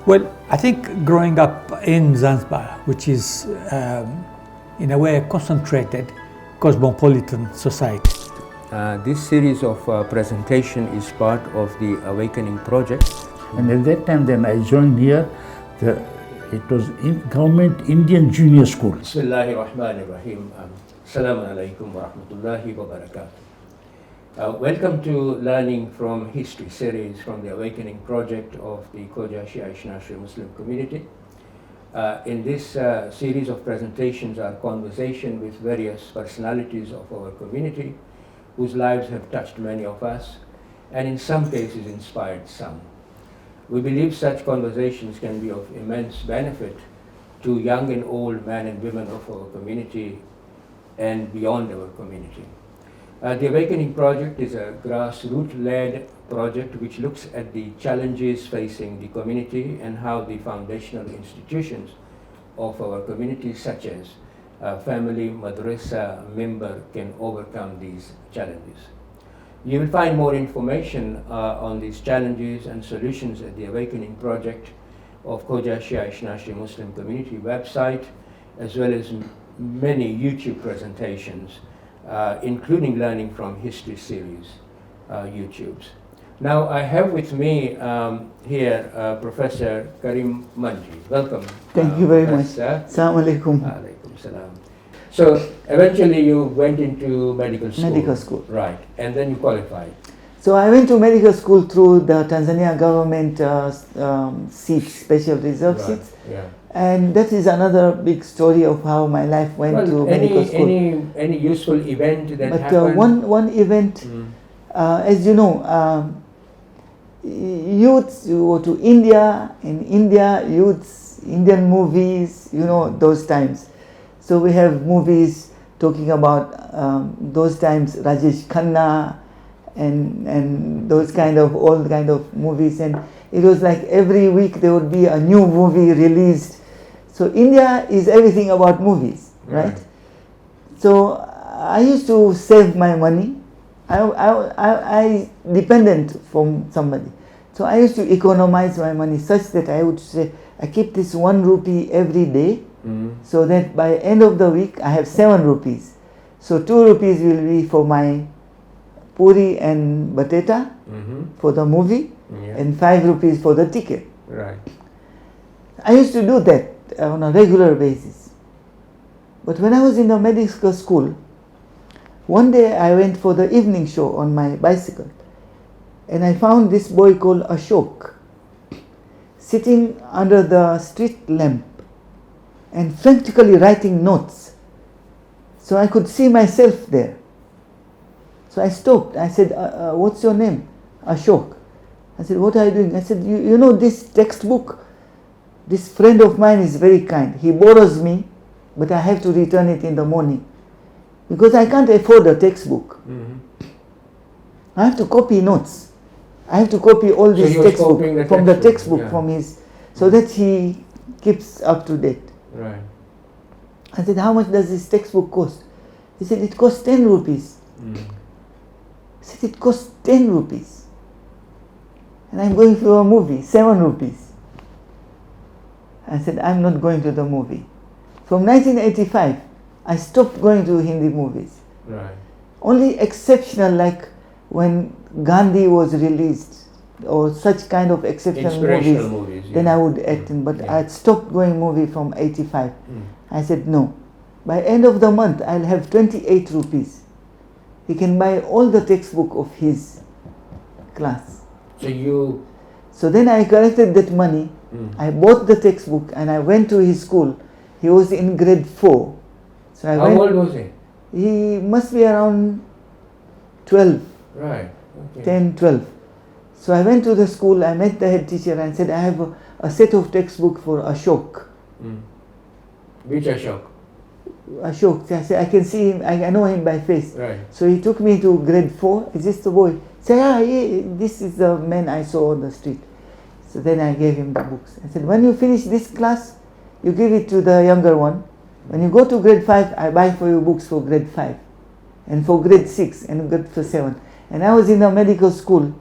Well, I think growing up in Zanzibar, which is in a way a concentrated cosmopolitan society. This series of presentation is part of the Awakening Project. And at that time then I joined here, it was government Indian junior school. Bismillahirrahmanirrahim. Assalamu alaikum wa rahmatullahi wa barakatuh. Welcome to Learning from History series from the Awakening Project of the Khoja Shia Ishnashri Muslim community. In this series of presentations are conversation with various personalities of our community whose lives have touched many of us and in some cases inspired some. We believe such conversations can be of immense benefit to young and old men and women of our community and beyond our community. The Awakening Project is a grassroots-led project which looks at the challenges facing the community and how the foundational institutions of our community, such as family, madrasa, member, can overcome these challenges. You will find more information on these challenges and solutions at the Awakening Project of Khoja Shia Ishnashri Muslim community website, as well as many YouTube presentations, including Learning from History series YouTubes. Now I have with me here Professor Karim Manji. Welcome. Thank you very much. Assalamu alaikum. Alaikum salam. So eventually you went into medical school. Medical school. Right, and then you qualified. So I went to medical school through the Tanzania government seats, special reserve seats. Yeah. And that is another big story of how my life went to medical school. Any useful event that happened? But one event, as you know, youths, you go to India, in India, youths, Indian movies, you know, those times. So we have movies talking about those times, Rajesh Khanna and those kind of, old kind of movies. And it was like every week there would be a new movie released. So India is everything about movies, right? So I used to save my money. I dependent from somebody. So I used to economize my money such that I would say, I keep this 1 rupee every day, so that by end of the week I have 7 rupees. So 2 rupees will be for my puri and batata for the movie, and 5 rupees for the ticket. Right. I used to do that on a regular basis. But when I was in the medical school, one day I went for the evening show on my bicycle, and I found this boy called Ashok sitting under the street lamp and frantically writing notes. So I could see myself there. So I stopped. I said, what's your name? Ashok. I said, what are you doing? I said, you know this textbook? This friend of mine is very kind. He borrows me, but I have to return it in the morning because I can't afford a textbook. I have to copy notes. I have to copy all this textbook from the textbook from his, so that he keeps up to date. Right. I said, how much does this textbook cost? He said, it costs 10 rupees. I said, it costs 10 rupees. And I'm going to a movie, 7 rupees. I said, I'm not going to the movie. From 1985, I stopped going to Hindi movies. Right. Only exceptional, like when Gandhi was released, or such kind of exceptional movies, then I would attend. But I stopped going movie from 85. I said, no. By end of the month, I'll have 28 rupees. He can buy all the textbook of his class. So then I collected that money. I bought the textbook and I went to his school. He was in grade 4. So I How old was he? He must be around 12. Right. Okay. 10, 12. So I went to the school, I met the head teacher and said, I have a set of textbook for Ashok. Which Ashok? Ashok. I said, I can see him, I know him by face. Right. So he took me to grade 4. Is this the boy? I said, this is the man I saw on the street. So then I gave him the books. I said, when you finish this class, you give it to the younger one. When you go to grade 5, I buy for you books for grade 5. And for grade 6 and grade 7. And I was in a medical school.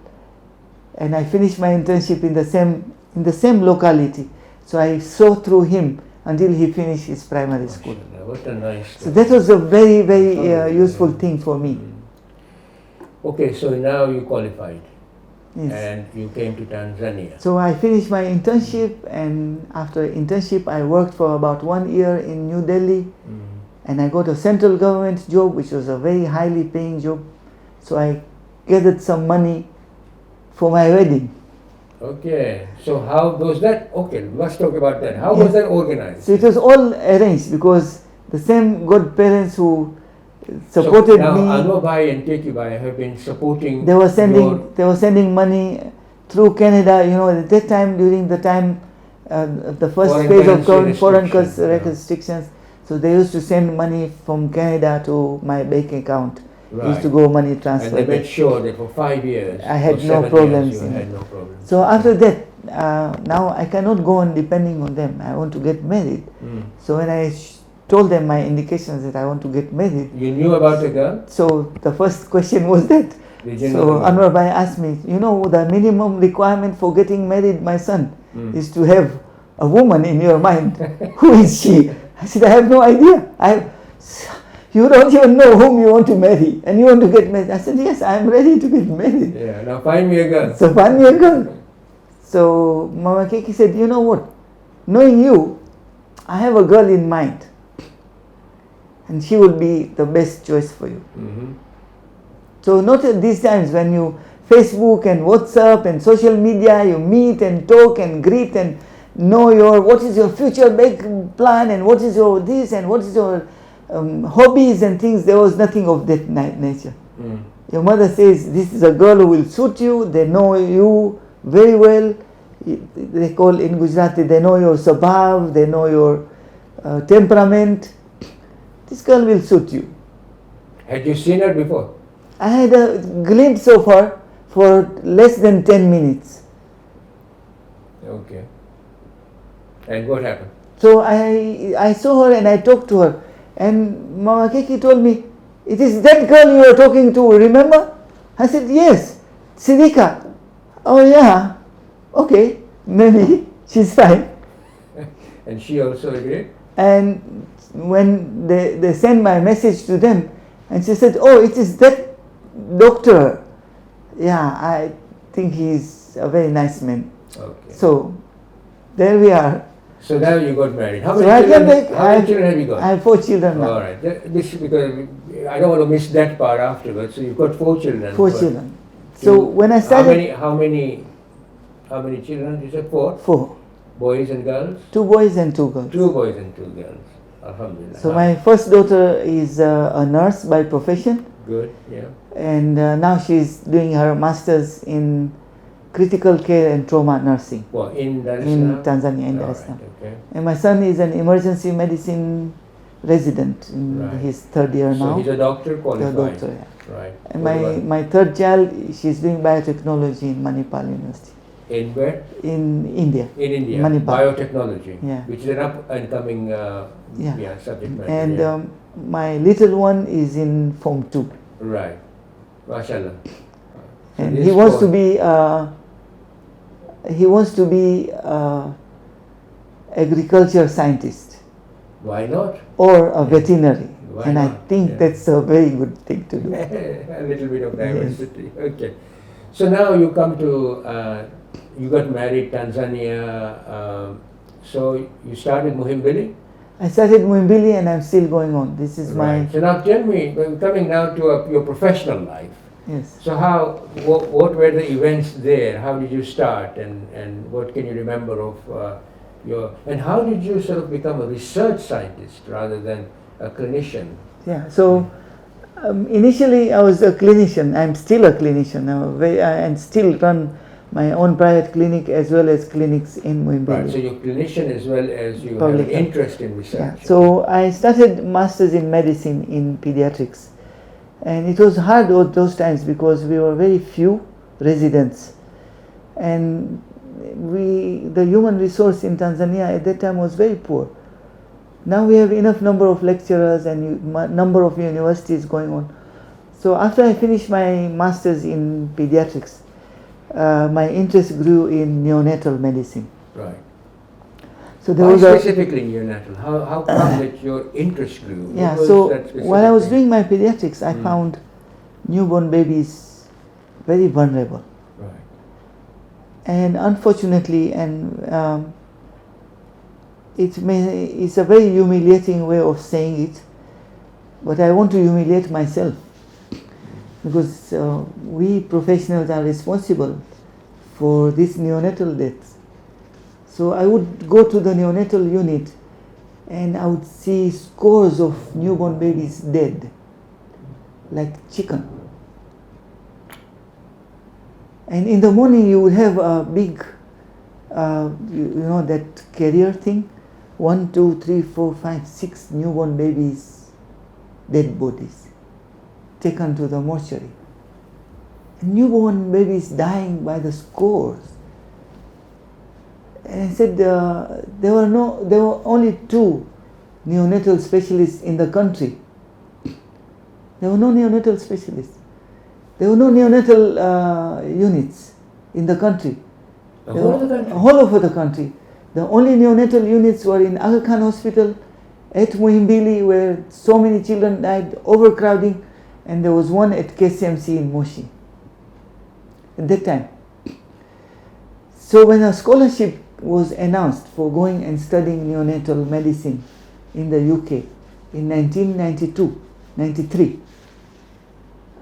And I finished my internship in the same in the same locality. So I saw through him until he finished his primary school. What a nice So that was a very, very useful thing for me. Okay, so now you qualified. Yes. And you came to Tanzania. So I finished my internship, and after internship I worked for about 1 year in New Delhi, and I got a central government job, which was a very highly paying job. So I gathered some money for my wedding. Okay, so how was that? Okay, let's talk about that. How was that organized? So it was all arranged because the same godparents who supported so now me. Anwar Bhai and Teki Bhai have been supporting. They were sending money through Canada. You know, at that time, during the time, the first phase of foreign restrictions. So they used to send money from Canada to my bank account. Right. Used to go money transfer. And they made sure that for 5 years, I had for no 7 problems. years, you had no problems. So after that, now I cannot go on depending on them. I want to get married. So when I told them my indications that I want to get married. You knew about the girl? So the first question was that. So Anwar Bhai asked me, you know, the minimum requirement for getting married, my son, is to have a woman in your mind. Who is she? I said, I have no idea. You don't even know whom you want to marry, and you want to get married. I said, yes, I am ready to get married. Yeah, now find me a girl. So find me a girl. So Mama Keki said, you know what? Knowing you, I have a girl in mind, and she will be the best choice for you. So not at these times when you Facebook and WhatsApp and social media, you meet and talk and greet and know what is your future big plan and what is your this and what is your hobbies and things. There was nothing of that nature. Your mother says, this is a girl who will suit you. They know you very well. They call in Gujarati, they know your sabhav, they know your temperament. This girl will suit you. Had you seen her before? I had a glimpse of her for less than 10 minutes. Okay. And what happened? So I saw her and I talked to her. And Mama Keki told me, it is that girl you were talking to, remember? I said, yes, Sidika. Oh yeah, okay, maybe, she's fine. And she also agreed? And when they sent my message to them, and she said, oh, it is that doctor. Yeah, I think he's a very nice man. Okay. So, there we are. So now you got married. How So many children have you got? I have 4 children now. All right. This because I don't want to miss that part afterwards. So you've got 4 children. 4 children. So when I started... How many children? You said 4? 4. Boys and girls? 2 boys and 2 girls. 2 boys and 2 girls. Alhamdulillah. So my first daughter is a nurse by profession. Good, yeah. And now she's doing her master's in critical care and trauma nursing. Well, in Dar es In Tanzania, in Dar es Salaam. Right, okay. And my son is an emergency medicine resident in his 3rd year now. So he's a doctor qualified. A doctor, yeah. Right. And my 3rd child, she's doing biotechnology in Manipal University. In where? In India. In India. Manipal. Biotechnology. Yeah. Which is an up and coming subject matter. And my little one is in Form 2. Right. MashaAllah. So And he wants to be agriculture scientist. Why not? Or a veterinary. Why and not? I think that's a very good thing to do. A little bit of diversity. Yes. Okay. So now you come to, you got married, Tanzania. So you started Muhimbili? I started Muhimbili and I'm still going on. This is my... So now tell me, coming now to your professional life. Yes. So what were the events there? How did you start, and what can you remember of and how did you sort of become a research scientist rather than a clinician? Yeah, so initially I was a clinician. I'm still a clinician and still run my own private clinic as well as clinics in Muhimbili. Right, so you're a clinician as well as you have an interest in research. Yeah. So I started masters in medicine in pediatrics. And it was hard those times because we were very few residents, and the human resource in Tanzania at that time was very poor. Now we have enough number of lecturers and number of universities going on. So after I finished my masters in pediatrics, my interest grew in neonatal medicine. Right. So there Why was a specifically neonatal? How come that your interest grew? What yeah. was So that specific while I was thing? doing my pediatrics, I found newborn babies very vulnerable, Right. and unfortunately, and it's a very humiliating way of saying it, but I want to humiliate myself because we professionals are responsible for these neonatal deaths. So I would go to the neonatal unit and I would see scores of newborn babies dead, like chicken. And in the morning you would have a big, you know that carrier thing, 1, 2, 3, 4, 5, 6 newborn babies, dead bodies, taken to the mortuary. And newborn babies dying by the scores. And I said there were only 2 neonatal specialists in the country. There were no neonatal specialists. There were no neonatal units in the country. The whole of the country? All over the country. The only neonatal units were in Aga Khan Hospital, at Muhimbili, where so many children died, overcrowding, and there was one at KCMC in Moshi at that time. So when a scholarship was announced for going and studying neonatal medicine in the UK in 1992-93,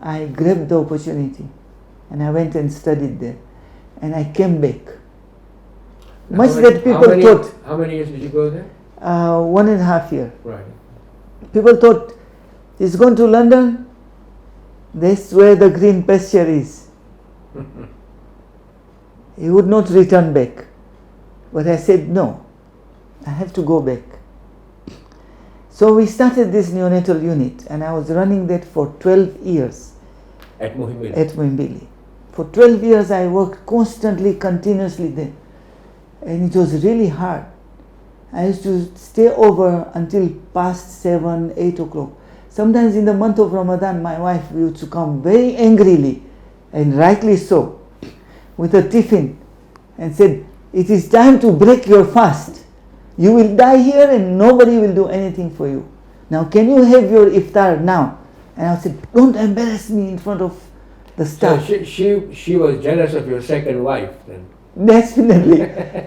I grabbed the opportunity and I went and studied there, and I came back. Much that people thought. How many years did you go there? 1.5 years. Right. People thought he's gone to London, that's where the green pasture is. He would not return back. But I said, no, I have to go back. So we started this neonatal unit, and I was running that for 12 years. At Muhimbili? At Muhimbili. For 12 years I worked constantly, continuously there. And it was really hard. I used to stay over until past 7, 8 o'clock. Sometimes in the month of Ramadan, my wife used to come very angrily, and rightly so, with a tiffin, and said, it is time to break your fast. You will die here and nobody will do anything for you. Now can you have your iftar now? And I said, don't embarrass me in front of the staff. So she was jealous of your second wife then? Definitely.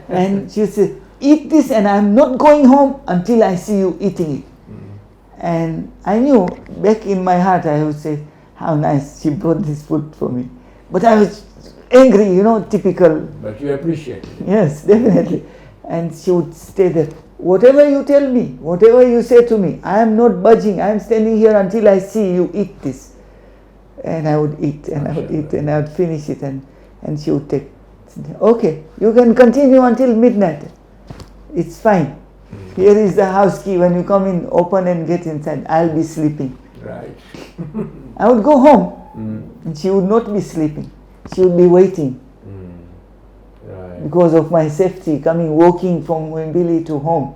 And she said, eat this and I'm not going home until I see you eating it. And I knew back in my heart I would say, how nice, she brought this food for me. But I was angry, typical. But you appreciate it. Yes, definitely. And she would stay there. Whatever you tell me, whatever you say to me, I am not budging. I am standing here until I see you eat this. And I would eat, and I would eat, and I would finish it, and she would take. Okay, you can continue until midnight. It's fine. Here is the house key. When you come in, open and get inside. I'll be sleeping. Right. I would go home, and she would not be sleeping. She would be waiting. Right. Because of my safety, walking from Muhimbili to home.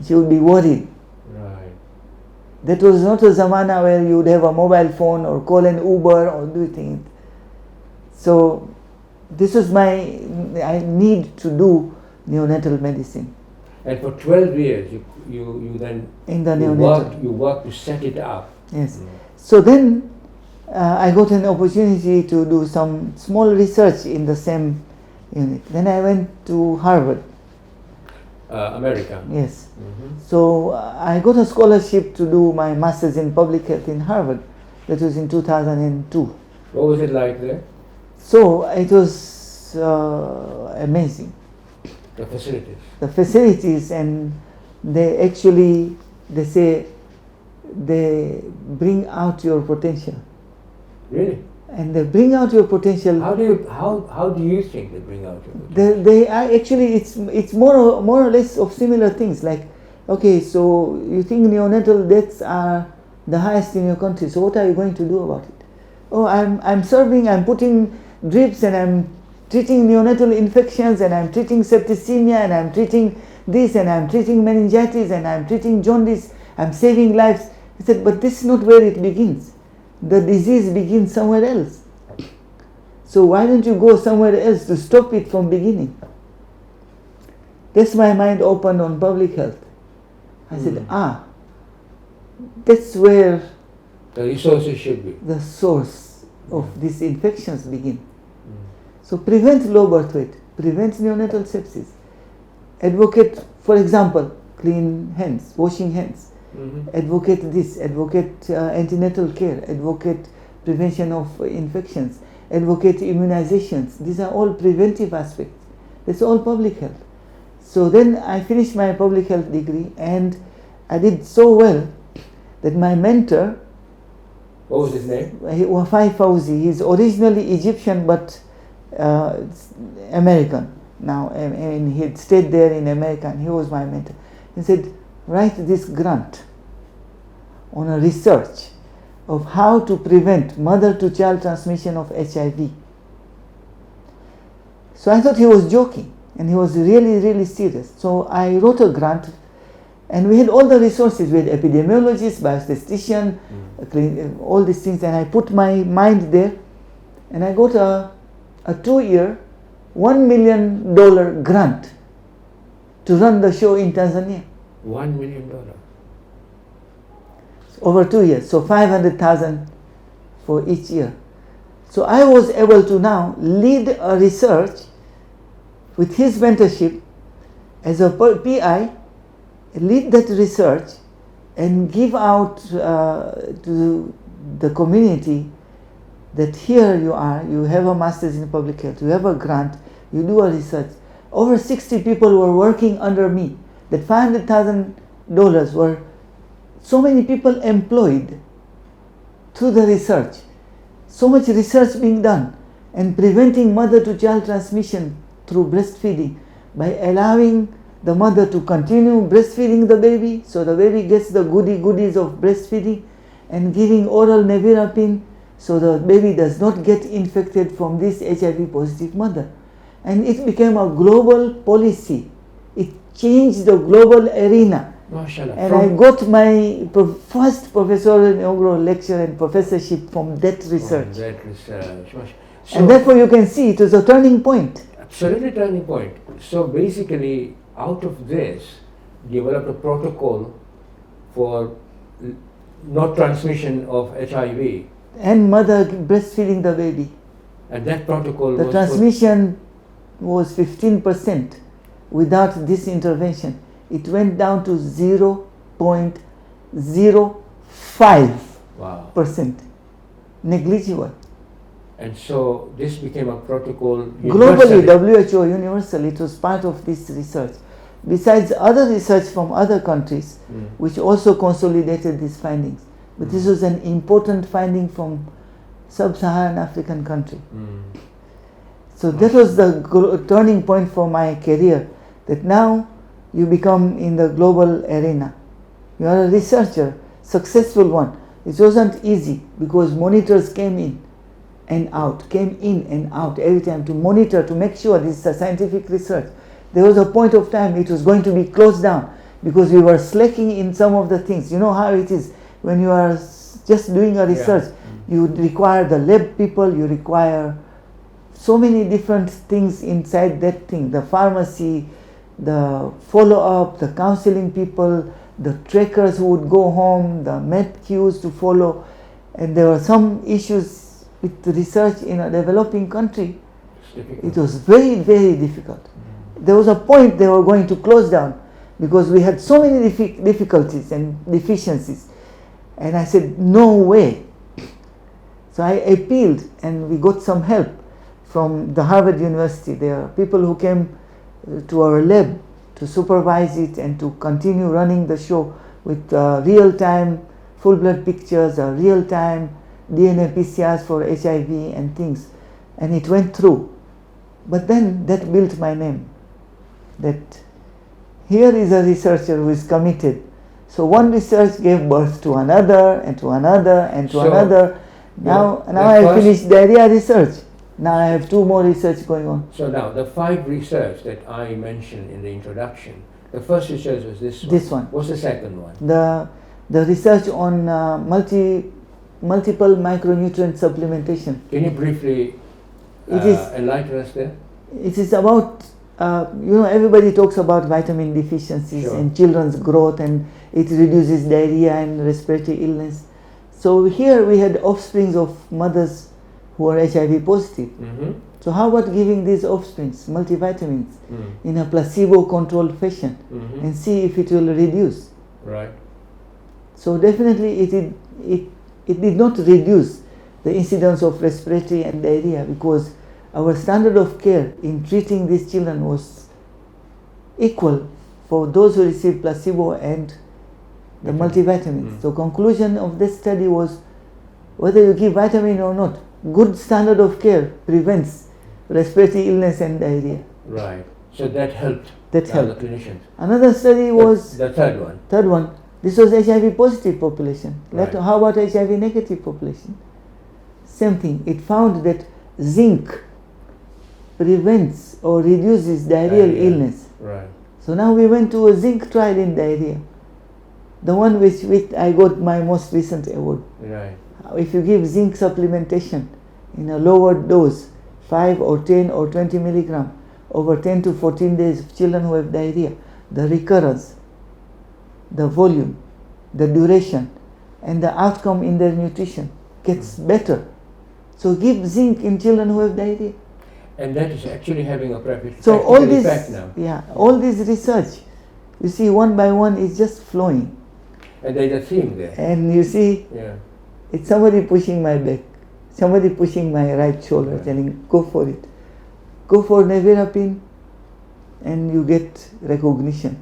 She would be worried. Right. That was not a zamana where you would have a mobile phone or call an Uber or do things. So this was I need to do neonatal medicine. And for 12 years you then In the neonatal. You worked to set it up. Yes. So then I got an opportunity to do some small research in the same unit. Then I went to Harvard. America. Yes. So I got a scholarship to do my master's in public health in Harvard. That was in 2002. What was it like there? So it was amazing. The facilities. The facilities, and they say they bring out your potential. Really? And they bring out your potential. How do you think they bring out your potential? They are actually, it's more or less of similar things. Like, okay, so you think neonatal deaths are the highest in your country. So what are you going to do about it? Oh, I'm putting drips, and I'm treating neonatal infections, and I'm treating septicemia, and I'm treating this, and I'm treating meningitis, and I'm treating jaundice. I'm saving lives. I said, but this is not where it begins. The disease begins somewhere else. So why don't you go somewhere else to stop it from beginning? That's my mind opened on public health. I said, that's where the resources should be. The source of these infections begin. So prevent low birth weight, prevent neonatal sepsis, advocate, for example, clean hands, washing hands, advocate this, advocate antenatal care, advocate prevention of infections, advocate immunizations. These are all preventive aspects. That's all public health. So then I finished my public health degree and I did so well that my mentor, what was his name? Wafai Fawzi, he's originally Egyptian but American now, and he had stayed there in America, and he was my mentor. He said, write this grant on a research of how to prevent mother-to-child transmission of HIV. So I thought he was joking, and he was really, really serious. So I wrote a grant, and we had all the resources. We had epidemiologists, biostatistician, all these things, and I put my mind there, and I got a 2-year, $1 million grant to run the show in Tanzania. $1 million. Over 2 years, so 500,000 for each year. So I was able to now lead a research with his mentorship as a PI, lead that research and give out to the community that here you are, you have a master's in public health, you have a grant, you do a research. Over 60 people were working under me. That $500,000 were so many people employed through the research. So much research being done and preventing mother-to-child transmission through breastfeeding by allowing the mother to continue breastfeeding the baby, so the baby gets the goodies of breastfeeding, and giving oral nevirapine so the baby does not get infected from this HIV positive mother. And it became a global policy. It changed the global arena. Mashallah. And I got my first professorial inaugural lecture and professorship from that research. So, and therefore you can see it was a turning point. Absolutely turning point. So basically, out of this, developed a protocol for not transmission of HIV. And mother breastfeeding the baby. And that protocol the transmission was 15% without this intervention. It went down to 0.05%. Negligible. And so this became a protocol globally, WHO, universal. It was part of this research. Besides other research from other countries, which also consolidated these findings. But this was an important finding from sub-Saharan African country. So that was the turning point for my career, that now you become in the global arena. You are a researcher, successful one. It wasn't easy because monitors came in and out every time to monitor, to make sure this is a scientific research. There was a point of time it was going to be closed down because we were slacking in some of the things. You know how it is when you are just doing a research. You require the lab people, you require so many different things inside that thing. The pharmacy, the follow-up, the counseling people, the trackers who would go home, the med queues to follow. And there were some issues with the research in a developing country. It was very, very difficult. There was a point they were going to close down because we had so many difficulties and deficiencies. And I said, no way. So I appealed and we got some help from the Harvard University. There are people who came to our lab to supervise it and to continue running the show with real-time full blood pictures, real-time DNA PCRs for HIV and things. And it went through. But then that built my name. That here is a researcher who is committed. So one research gave birth to another and to another and to another. Now I have finished diarrhea research. Now I have 2 more research going on. So now the 5 research that I mentioned in the introduction, the first research was this one. This one. What's the second one? The research on multiple micronutrient supplementation. Can you briefly Enlighten us there. It is about, everybody talks about vitamin deficiencies Sure. in children's growth, and it reduces diarrhea and respiratory illness. So here we had offsprings of mothers who are HIV positive. Mm-hmm. So how about giving these offsprings multivitamins Mm. in a placebo-controlled fashion Mm-hmm. and see if it will reduce? Right. So definitely it did not reduce the incidence of respiratory and diarrhea, because our standard of care in treating these children was equal for those who received placebo and the Okay. multivitamins. Mm. So conclusion of this study was, whether you give vitamin or not, good standard of care prevents respiratory illness and diarrhea. Right. So that helped. That the helped. clinicians. Another study was The third one. third one. This was HIV positive population. Right. How about HIV negative population? Same thing. It found that zinc prevents or reduces diarrheal Diarrhea. illness. Right. So now we went to a zinc trial in diarrhea, the one which I got my most recent award. Right. If you give zinc supplementation in a lower dose, 5 or 10 or 20 milligram, over 10 to 14 days of children who have diarrhea, the recurrence, the volume, the duration, and the outcome in their nutrition gets better. So give zinc in children who have diarrhea. And that is actually having a So all practical this, effect now. all this research, you see, one by one is just flowing, And there's a theme there. and you see, Yeah. it's somebody pushing my back, somebody pushing my right shoulder, Right. telling, go for it. Go for nevirapine and you get recognition.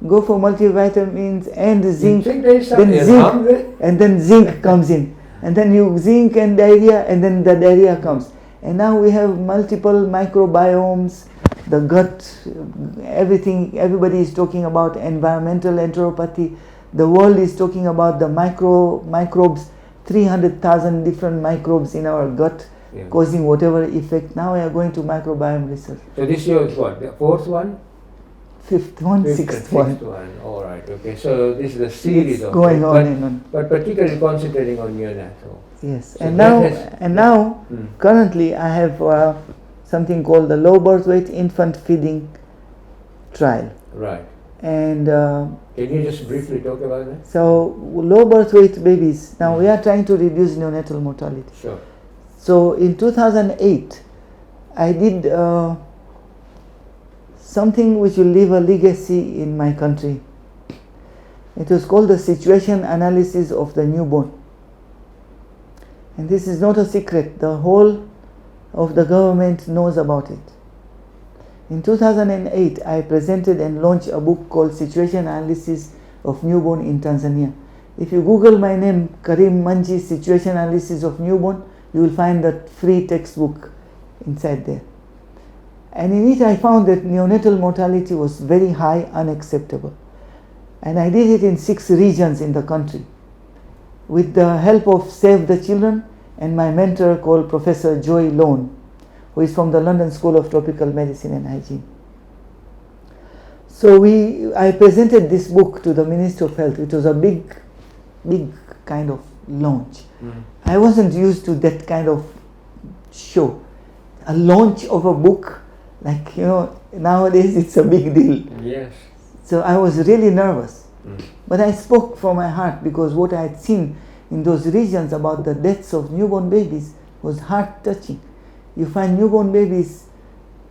Go for multivitamins and You zinc, think there is then something wrong there? and then zinc comes in. And then you zinc and diarrhea, and then the diarrhea comes. And now we have multiple microbiomes, the gut, everything, everybody is talking about environmental enteropathy. The world is talking about the microbes, 300,000 different microbes in our gut, Yeah. causing whatever effect. Now we are going to microbiome research. So this year is what? The fourth one? Fifth one, Fifth sixth and one. sixth one. All right. Okay. So this is the series It's of going it, on but, and on. but particularly concentrating on neonatal. Yes, So and that now, has- currently I have something called the low birth weight infant feeding trial, Right. and Can you just briefly talk about that? so low birth weight babies. Now we are trying to reduce neonatal mortality. Sure. So in 2008, I did something which will leave a legacy in my country. It was called the situation analysis of the newborn. And this is not a secret. The whole of the government knows about it. In 2008, I presented and launched a book called Situation Analysis of Newborn in Tanzania. If you Google my name, Karim Manji, Situation Analysis of Newborn, you will find that free textbook inside there. And in it I found that neonatal mortality was very high, unacceptable. And I did it in 6 regions in the country, with the help of Save the Children and my mentor called Professor Joy Lone, who is from the London School of Tropical Medicine and Hygiene. So I presented this book to the Minister of Health. It was a big kind of launch. I wasn't used to that kind of show. A launch of a book, like, nowadays it's a big deal. Yes. So I was really nervous. But I spoke from my heart, because what I had seen in those regions about the deaths of newborn babies was heart-touching. You find newborn babies,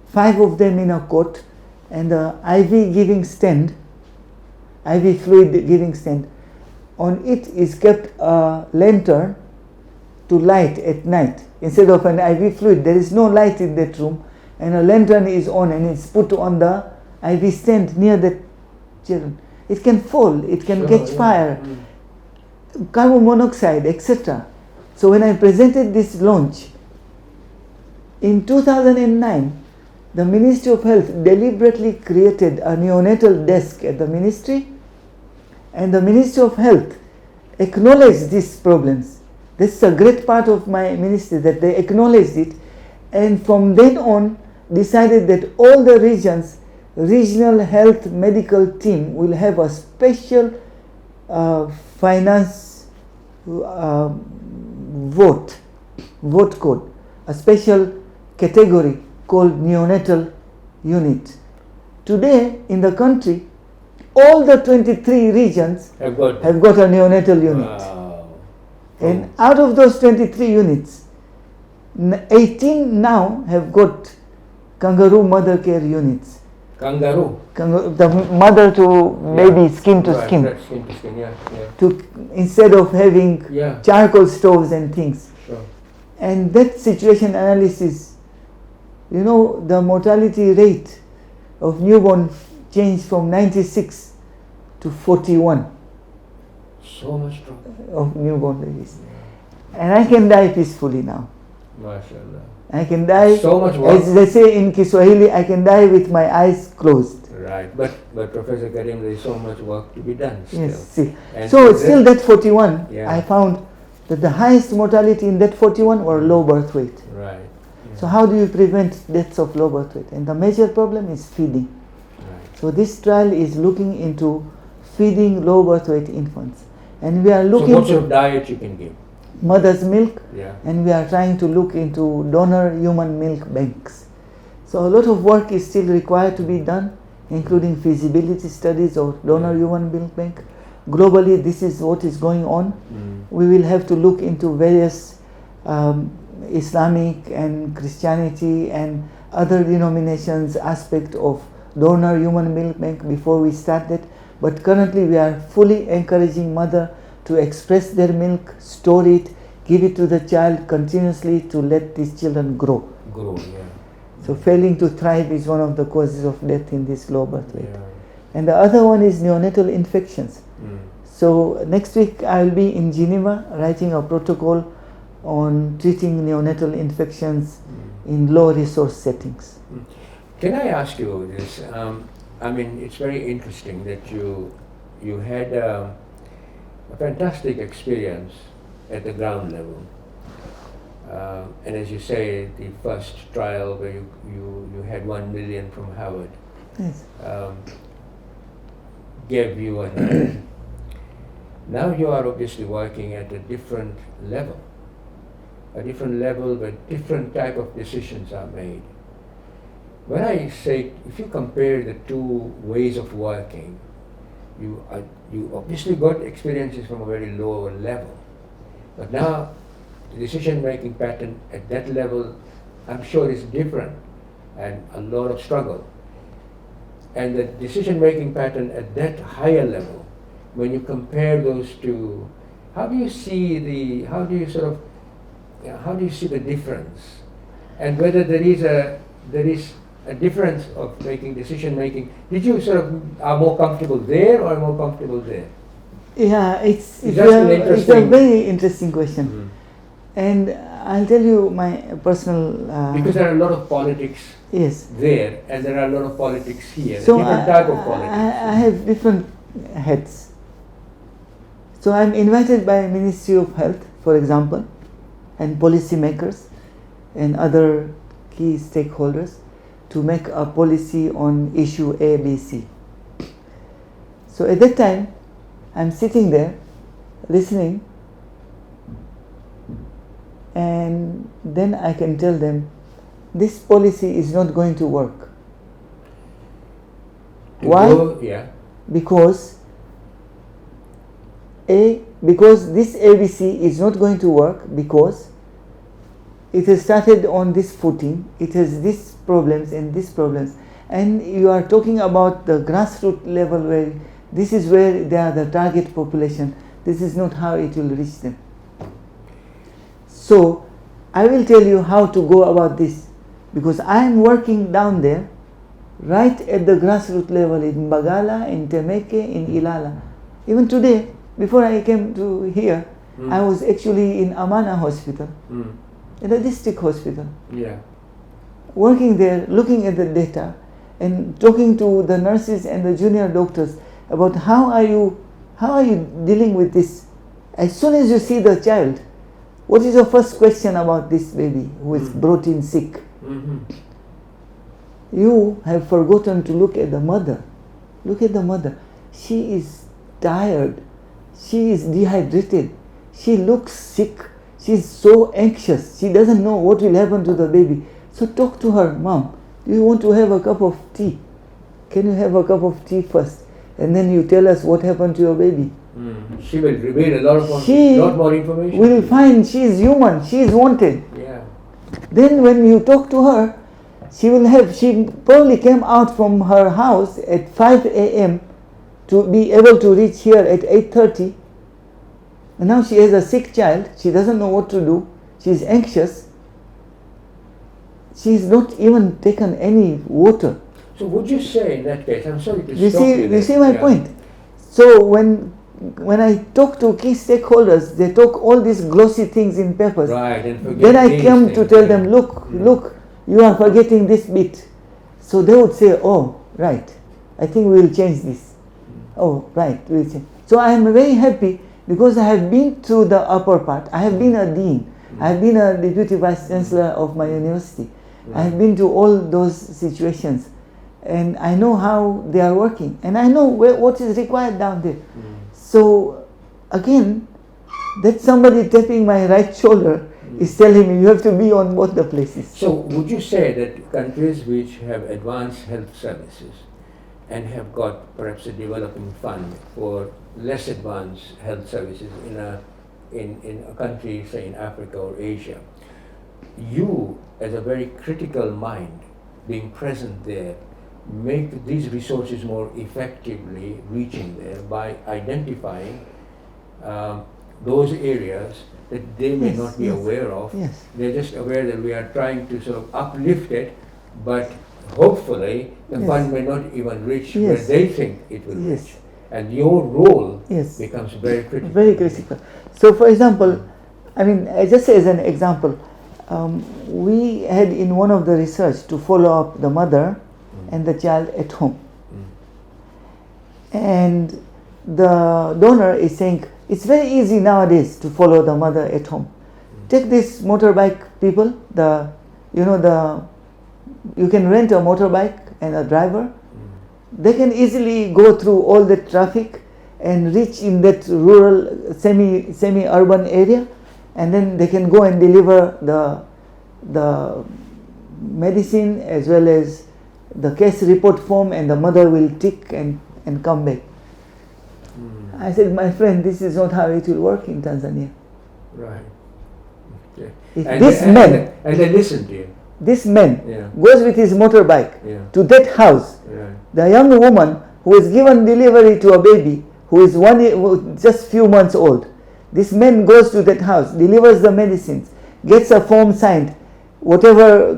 5 of them in a cot, and the IV giving stand, IV fluid giving stand. On it is kept a lantern to light at night. Instead of an IV fluid, there is no light in that room, and a lantern is on and it's put on the IV stand near the children. It can fall, it can catch fire, carbon monoxide, etc. So when I presented this launch, in 2009, the Ministry of Health deliberately created a neonatal desk at the ministry, and the Ministry of Health acknowledged these problems. This is a great part of my ministry, that they acknowledged it, and from then on decided that all the regional health medical team will have a special finance vote code, a special category called neonatal unit. Today in the country, all the 23 regions Have got a neonatal unit. Wow. And out of those 23 units, 18 now have got kangaroo mother care units. Kangaroo. The mother to baby, skin to Right, skin. right, skin to skin, yeah. Instead of having Yeah. charcoal stoves and things. Sure. And that situation analysis, the mortality rate of newborn changed from 96 to 41 So much drop. of newborn babies. And I can die peacefully now. MashaAllah. I can die, So much work. as they say in Kiswahili, I can die with my eyes closed. Right, but Professor Karim, there is so much work to be done still. Yes, see. And So for it's still that 41, Yeah. I found that the highest mortality in that 41 were low birth weight. Right. So how do you prevent deaths of low birth weight? And the major problem is feeding. Right. So this trial is looking into feeding low birth weight infants. And we are So looking what sort of diet you can give? mother's milk, Yeah. and we are trying to look into donor human milk banks. So a lot of work is still required to be done, including feasibility studies of donor human milk bank. Globally, this is what is going on. We will have to look into various Islamic and Christianity and other denominations aspect of donor human milk bank before we start that. But currently we are fully encouraging mother to express their milk, store it, give it to the child continuously to let these children grow. Grow, yeah. So failing to thrive is one of the causes of death in this low birth weight. Yeah. And the other one is neonatal infections. Mm. So next week I will be in Geneva writing a protocol on treating neonatal infections in low resource settings. Can I ask you this? I mean, it's very interesting that you had a fantastic experience at the ground level. And as you say, the first trial where you had 1 million from Harvard Yes. gave you an now you are obviously working at a different level where different type of decisions are made. When I say, if you compare the two ways of working, you obviously got experiences from a very low level, but now the decision-making pattern at that level, I'm sure, is different and a lot of struggle. And the decision-making pattern at that higher level, when you compare those two, how do you see the difference, and whether there is a difference of making decision-making? Did you are more comfortable there or more comfortable there? Yeah, it's It's a interesting. very interesting question. And I'll tell you my personal... Because there are a lot of politics yes. there, and there are a lot of politics here, So different type of politics. I have different heads. So I'm invited by Ministry of Health, for example, and policymakers and other key stakeholders to make a policy on issue A, B, C. So at that time, I'm sitting there listening, and then I can tell them this policy is not going to work. Why? Yeah. Because this ABC is not going to work because it has started on this footing, it has these problems and these problems, and you are talking about the grassroots level where this is where they are the target population. This is not how it will reach them. So I will tell you how to go about this, because I am working down there right at the grassroots level in Mbagala, in Temeke, in Ilala. Even today, before I came to here, I was actually in Amana Hospital, in the district hospital. Yeah. Working there, looking at the data and talking to the nurses and the junior doctors about how are you dealing with this. As soon as you see the child, what is your first question about this baby who is brought in sick? You have forgotten to look at the mother. Look at the mother. She is tired. She is dehydrated. She looks sick. She is so anxious. She doesn't know what will happen to the baby. So talk to her, Mom, do you want to have a cup of tea? Can you have a cup of tea first? And then you tell us what happened to your baby. She will reveal a lot more information. Will find she is human, she is wanted. Yeah. Then when you talk to her, she probably came out from her house at 5 a.m. to be able to reach here at 8:30. And now she has a sick child, she doesn't know what to do, she is anxious. She's not even taken any water. So would you say in that case, I'm sorry to stop you. You see my point? So when I talk to key stakeholders, they talk all these glossy things in papers. Right, and forget then I these came things, to tell them, look, you are forgetting this bit. So they would say, oh, right, I think we will change this. Oh, right, we'll change. So I am very happy because I have been through the upper part. I have been a dean. I have been a deputy vice chancellor of my university. I have been to all those situations. And I know how they are working. And I know what is required down there. So, again, that somebody tapping my right shoulder is telling me you have to be on both the places. So would you say that countries which have advanced health services and have got perhaps a developing fund for less advanced health services in a country, say in Africa or Asia, you as a very critical mind being present there, make these resources more effectively reaching there by identifying those areas that they may not be aware of. They're just aware that we are trying to sort of uplift it, but hopefully the fund may not even reach where they think it will reach. And your role becomes very critical. Very critical. So for example, I mean, just as an example, we had in one of the research to follow up the mother and the child at home. And the donor is saying, it's very easy nowadays to follow the mother at home. Take this motorbike people, you can rent a motorbike and a driver. They can easily go through all the traffic and reach in that rural, semi-urban area, and then they can go and deliver the medicine as well as the case report form, and the mother will tick and come back. I said, my friend, this is not how it will work in Tanzania. Right. Okay. And they listen to you. This man goes with his motorbike to that house. The young woman who is given delivery to a baby who is just few months old. This man goes to that house, delivers the medicines, gets a form signed, whatever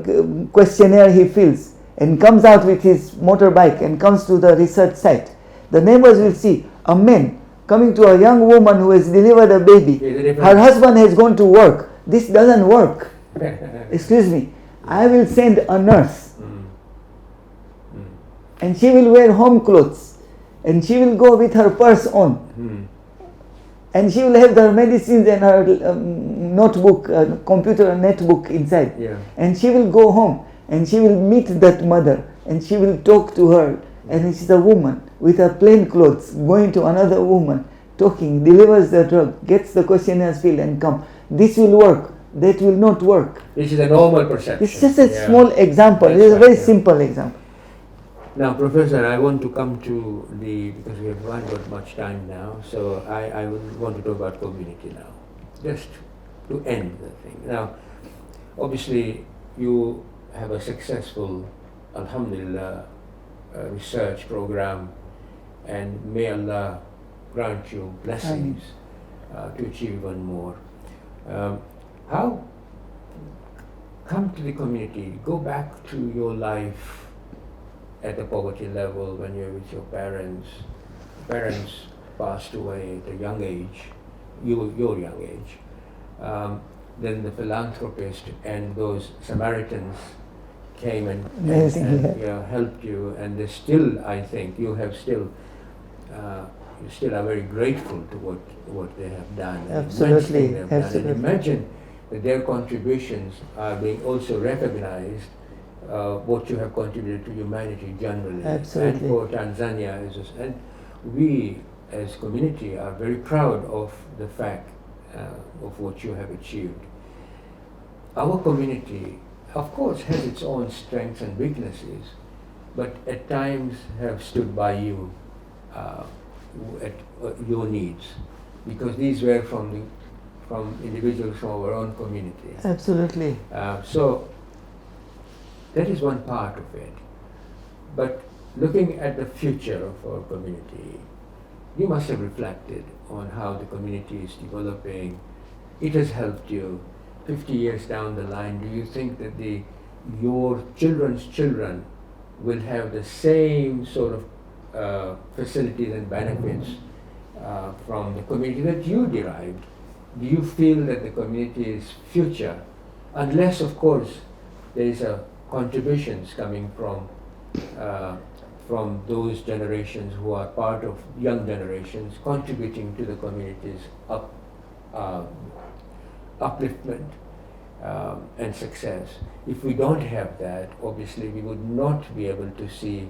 questionnaire he fills, and comes out with his motorbike and comes to the research site. The neighbors will see a man coming to a young woman who has delivered a baby. Her husband has gone to work. This doesn't work. Excuse me. I will send a nurse. And she will wear home clothes. And she will go with her purse on. And she will have her medicines and her notebook, computer notebook inside. And she will go home and she will meet that mother and she will talk to her. And she's a woman with her plain clothes going to another woman, talking, delivers the drug, gets the questionnaires filled and come. This will work. That will not work. This is a normal perception. It's just a small example. It is a very simple example. Now, Professor, I want to come to because we have not got much time now, so I would want to talk about community now, just to end the thing. Now, obviously, you have a successful, alhamdulillah, research program, and may Allah grant you blessings to achieve even more. How come to the community, go back to your life at the poverty level when you're with your parents. Parents passed away at a young age, your young age. Then the philanthropist and those Samaritans came and helped you, and they still, I think, you still are very grateful to what they have done. Absolutely. And imagine that their contributions are being also recognized, what you have contributed to humanity generally. Absolutely. And for Tanzania, and we as community are very proud of the fact of what you have achieved. Our community of course, has its own strengths and weaknesses, but at times have stood by you at your needs, because these were from individuals from our own community. Absolutely. So that is one part of it. But looking at the future of our community, you must have reflected on how the community is developing. It has helped you. 50 years down the line, do you think that your children's children will have the same sort of facilities and benefits from the community that you derived? Do you feel that the community's future, unless of course there is a contributions coming from those generations who are part of young generations, contributing to the community's upliftment and success? If we don't have that, obviously we would not be able to see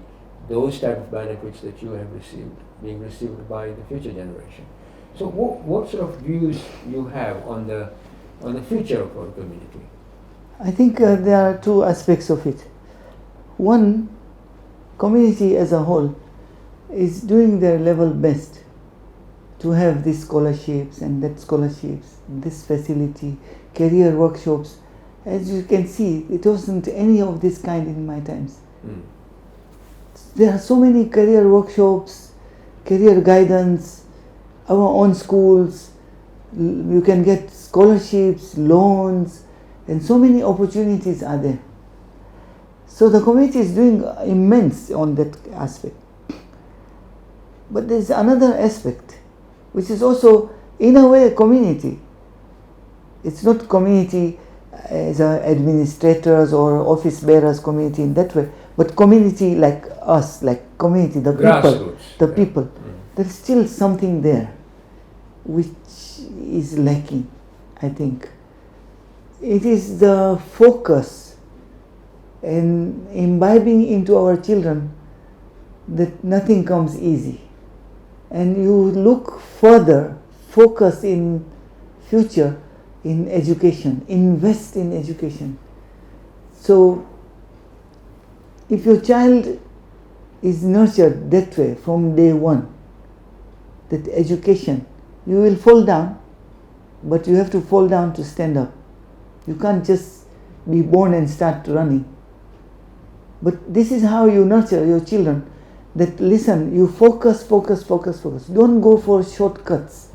those type of benefits that you have received being received by the future generation. So what sort of views you have on the future of our community? I think there are two aspects of it. One, community as a whole is doing their level best to have these scholarships and that scholarships, this facility, career workshops. As you can see, it wasn't any of this kind in my times. There are so many career workshops, career guidance, our own schools. You can get scholarships, loans, and so many opportunities are there. So the community is doing immense on that aspect. But there is another aspect, which is also in a way a community. It's not community as administrators or office bearers community in that way, but community like us, like community, the people, the people. There is still something there which is lacking, I think. It is the focus and imbibing into our children that nothing comes easy. And you look further, focus in future in education, invest in education. So if your child is nurtured that way from day one, that education, you will fall down, but you have to fall down to stand up. You can't just be born and start running. But this is how you nurture your children, that listen, you focus. Don't go for shortcuts.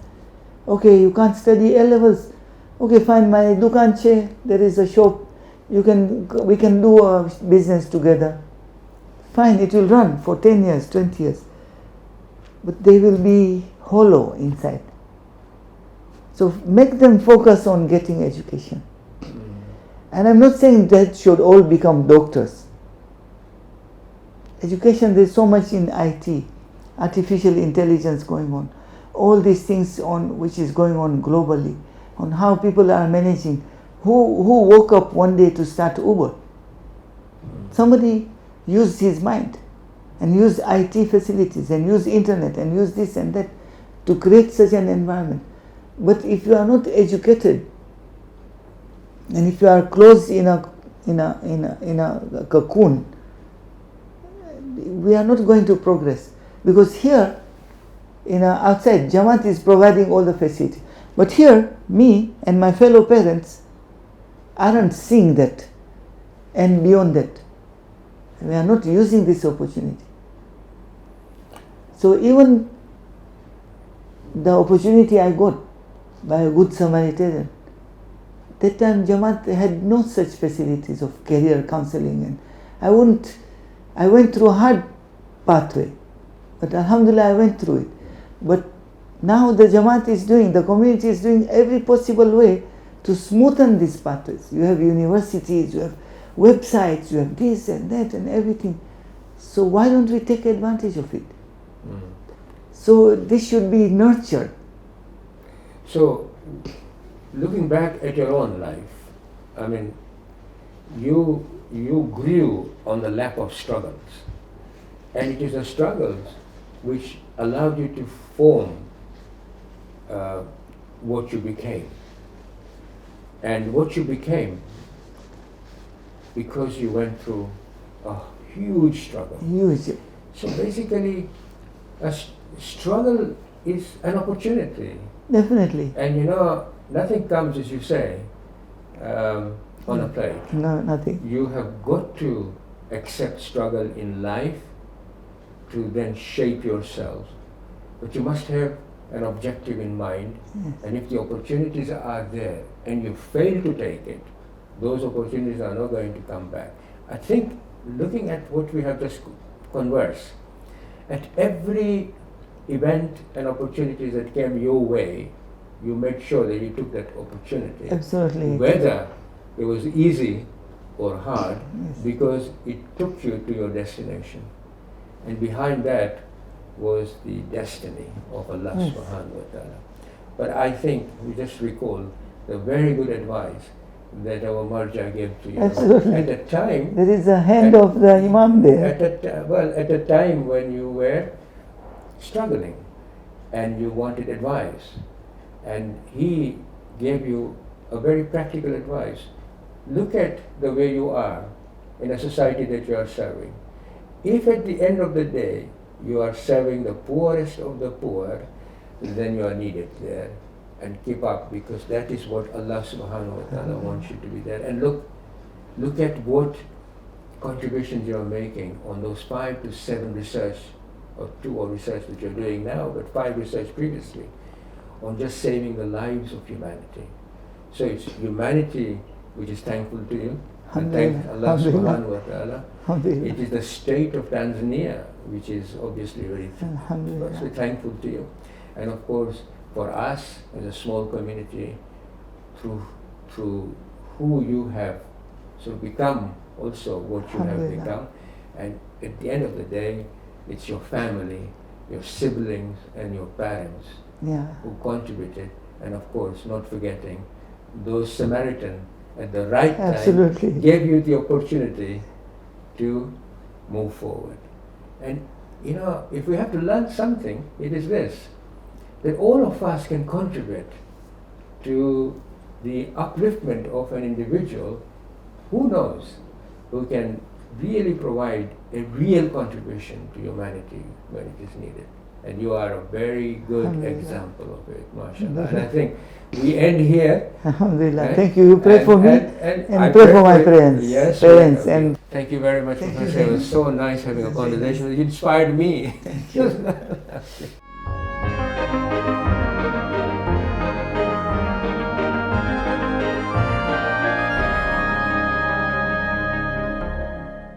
Okay, you can't study A levels. Okay, fine, my dukan che, there is a shop. We can do a business together. Fine, it will run for 10 years, 20 years. But they will be hollow inside. So make them focus on getting education. And I'm not saying that should all become doctors. Education, there's so much in IT, artificial intelligence going on. All these things which is going on globally, on how people are managing. Who woke up one day to start Uber? Somebody used his mind and used IT facilities and used internet and used this and that to create such an environment. But if you are not educated, and if you are closed in a cocoon, we are not going to progress. Because here, outside, Jamaat is providing all the facilities. But here, me and my fellow parents aren't seeing that and beyond that. We are not using this opportunity. So even the opportunity I got by a good Samaritan, that time Jamaat had no such facilities of career counseling, and I went through a hard pathway, but Alhamdulillah I went through it. But now the community is doing every possible way to smoothen these pathways. You have universities, you have websites, you have this and that and everything. So why don't we take advantage of it? So this should be nurtured. So looking back at your own life, I mean, you grew on the lap of struggles, and it is the struggles which allowed you to form what you became. And what you became because you went through a huge struggle. Huge. So basically, struggle is an opportunity. Definitely. And nothing comes, as you say, on a plate. No, nothing. You have got to accept struggle in life to then shape yourself. But you must have an objective in mind, and if the opportunities are there and you fail to take it, those opportunities are not going to come back. I think looking at what we have just conversed, at every event and opportunities that came your way, you made sure that you took that opportunity. Absolutely. Whether it was easy or hard, because it took you to your destination. And behind that was the destiny of Allah subhanahu wa ta'ala. But I think we just recall the very good advice that our Marja gave to you. Absolutely. At the time, There is a hand of the Imam there. at the time when you were struggling and you wanted advice, and he gave you a very practical advice. Look at the way you are in a society that you are serving. If at the end of the day you are serving the poorest of the poor, then you are needed there, and keep up, because that is what Allah subhanahu wa ta'ala wants you to be there. And look at what contributions you are making on those 5 to 7 research, or 2 research that you're doing now, but 5 research previously, on just saving the lives of humanity. So it's humanity which is thankful to you, and thank Allah subhanahu wa ta'ala. It is the state of Tanzania which is obviously very thankful to you. And of course, for us as a small community, through who you have become, also what you have become. And at the end of the day, it's your family, your siblings, and your parents who contributed. And of course, not forgetting those Samaritan at the right time gave you the opportunity to move forward. And if we have to learn something, it is this, that all of us can contribute to the upliftment of an individual. Who knows, who can really provide a real contribution to humanity when it is needed. And you are a very good example of it, mashallah. And I think we end here. Alhamdulillah. Thank you. You pray for me and pray for my parents. Yes, parents and thank you very much, Professor. It was so nice having a conversation. You inspired me.